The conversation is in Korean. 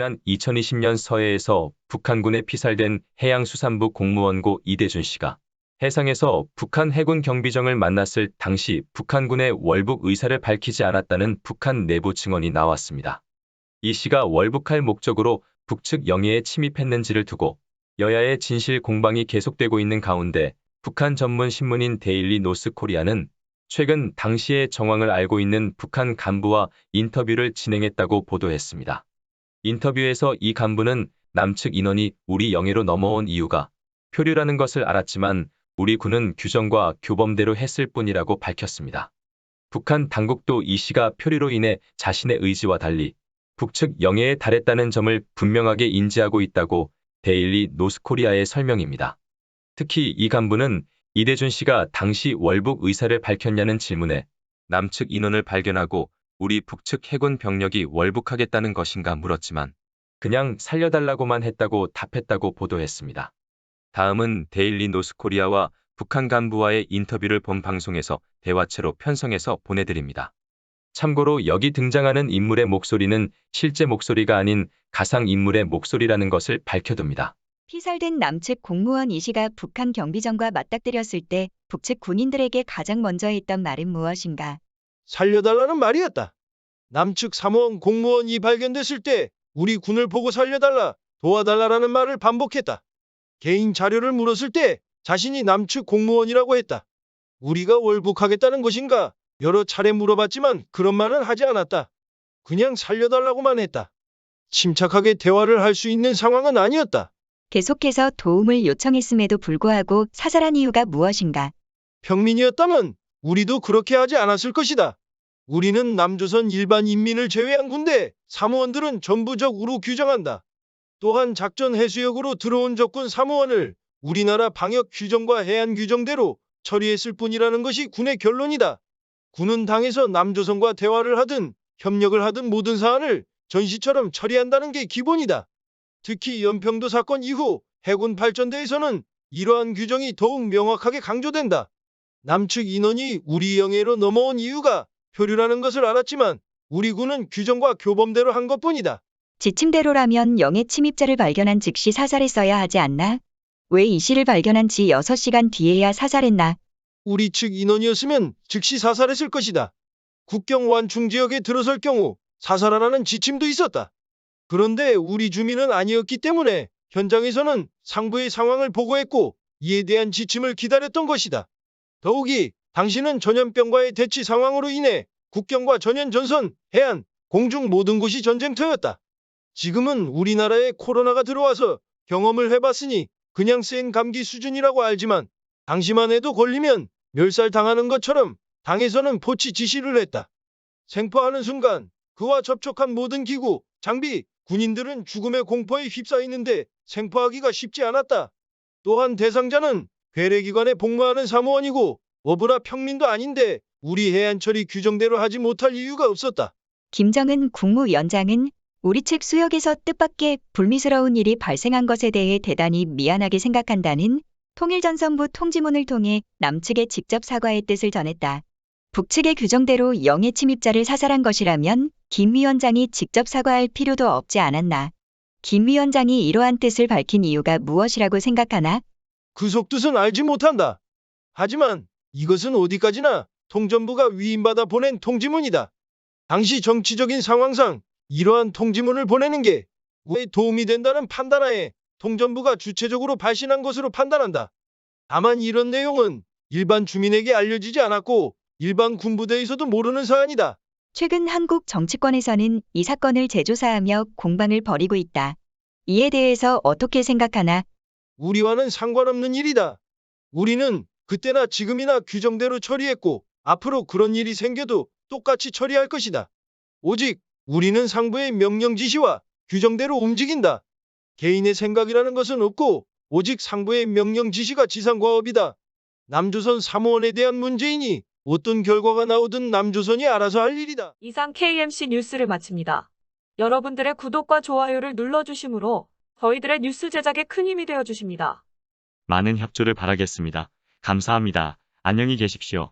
지난 2020년 서해에서 북한군에 피살된 해양수산부 공무원고 이대준 씨가 해상에서 북한 해군 경비정을 만났을 당시 북한군의 월북 의사를 밝히지 않았다는 북한 내부 증언이 나왔습니다. 이 씨가 월북할 목적으로 북측 영해에 침입했는지를 두고 여야의 진실 공방이 계속되고 있는 가운데 북한 전문 신문인 데일리 노스 코리아는 최근 당시의 정황을 알고 있는 북한 간부와 인터뷰를 진행했다고 보도했습니다. 인터뷰에서 이 간부는 남측 인원이 우리 영해로 넘어온 이유가 표류라는 것을 알았지만 우리 군은 규정과 교범대로 했을 뿐이라고 밝혔습니다. 북한 당국도 이 씨가 표류로 인해 자신의 의지와 달리 북측 영해에 달했다는 점을 분명하게 인지하고 있다고 데일리 노스코리아의 설명입니다. 특히 이 간부는 이대준 씨가 당시 월북 의사를 밝혔냐는 질문에 남측 인원을 발견하고 우리 북측 해군 병력이 월북하겠다는 것인가 물었지만 그냥 살려달라고만 했다고 답했다고 보도했습니다. 다음은 데일리 노스코리아와 북한 간부와의 인터뷰를 본 방송에서 대화체로 편성해서 보내드립니다. 참고로 여기 등장하는 인물의 목소리는 실제 목소리가 아닌 가상인물의 목소리라는 것을 밝혀둡니다. 피살된 남측 공무원 이 씨가 북한 경비정과 맞닥뜨렸을 때 북측 군인들에게 가장 먼저 했던 말은 무엇인가? 살려달라는 말이었다. 남측 사무원 공무원이 발견됐을 때 우리 군을 보고 살려달라, 도와달라라는 말을 반복했다. 개인 자료를 물었을 때 자신이 남측 공무원이라고 했다. 우리가 월북하겠다는 것인가? 여러 차례 물어봤지만 그런 말은 하지 않았다. 그냥 살려달라고만 했다. 침착하게 대화를 할 수 있는 상황은 아니었다. 계속해서 도움을 요청했음에도 불구하고 사살한 이유가 무엇인가? 평민이었다면 우리도 그렇게 하지 않았을 것이다. 우리는 남조선 일반 인민을 제외한 군대, 사무원들은 전부 적으로 규정한다. 또한 작전 해수역으로 들어온 적군 사무원을 우리나라 방역 규정과 해안 규정대로 처리했을 뿐이라는 것이 군의 결론이다. 군은 당에서 남조선과 대화를 하든 협력을 하든 모든 사안을 전시처럼 처리한다는 게 기본이다. 특히 연평도 사건 이후 해군 발전대에서는 이러한 규정이 더욱 명확하게 강조된다. 남측 인원이 우리 영해로 넘어온 이유가 표류라는 것을 알았지만 우리 군은 규정과 교범대로 한 것뿐이다. 지침대로라면 영해 침입자를 발견한 즉시 사살했어야 하지 않나? 왜 이 씨를 발견한 지 6시간 뒤에야 사살했나? 우리 측 인원이었으면 즉시 사살했을 것이다. 국경 완충 지역에 들어설 경우 사살하라는 지침도 있었다. 그런데 우리 주민은 아니었기 때문에 현장에서는 상부의 상황을 보고했고 이에 대한 지침을 기다렸던 것이다. 더욱이 당시는 전염병과의 대치 상황으로 인해 국경과 전연 전선, 해안, 공중 모든 곳이 전쟁터였다. 지금은 우리나라에 코로나가 들어와서 경험을 해봤으니 그냥 센 감기 수준이라고 알지만 당시만 해도 걸리면 멸살당하는 것처럼 당에서는 포치 지시를 했다. 생포하는 순간 그와 접촉한 모든 기구, 장비, 군인들은 죽음의 공포에 휩싸이는데 생포하기가 쉽지 않았다. 또한 대상자는 괴뢰기관에 복무하는 사무원이고 어부나 평민도 아닌데 우리 해안처리 규정대로 하지 못할 이유가 없었다. 김정은 국무위원장은 우리 측 수역에서 뜻밖의 불미스러운 일이 발생한 것에 대해 대단히 미안하게 생각한다는 통일전선부 통지문을 통해 남측에 직접 사과의 뜻을 전했다. 북측의 규정대로 영해 침입자를 사살한 것이라면 김 위원장이 직접 사과할 필요도 없지 않았나. 김 위원장이 이러한 뜻을 밝힌 이유가 무엇이라고 생각하나? 그 속뜻은 알지 못한다. 하지만 이것은 어디까지나 통전부가 위임받아 보낸 통지문이다. 당시 정치적인 상황상 이러한 통지문을 보내는 게 왜 도움이 된다는 판단하에 통전부가 주체적으로 발신한 것으로 판단한다. 다만 이런 내용은 일반 주민에게 알려지지 않았고 일반 군부대에서도 모르는 사안이다. 최근 한국 정치권에서는 이 사건을 재조사하며 공방을 벌이고 있다. 이에 대해서 어떻게 생각하나? 우리와는 상관없는 일이다. 우리는 그때나 지금이나 규정대로 처리했고 앞으로 그런 일이 생겨도 똑같이 처리할 것이다. 오직 우리는 상부의 명령 지시와 규정대로 움직인다. 개인의 생각이라는 것은 없고 오직 상부의 명령 지시가 지상과업이다. 남조선 사무원에 대한 문제이니 어떤 결과가 나오든 남조선이 알아서 할 일이다. 이상 KMC 뉴스를 마칩니다. 여러분들의 구독과 좋아요를 눌러주시므로 저희들의 뉴스 제작에 큰 힘이 되어주십니다. 많은 협조를 바라겠습니다. 감사합니다. 안녕히 계십시오.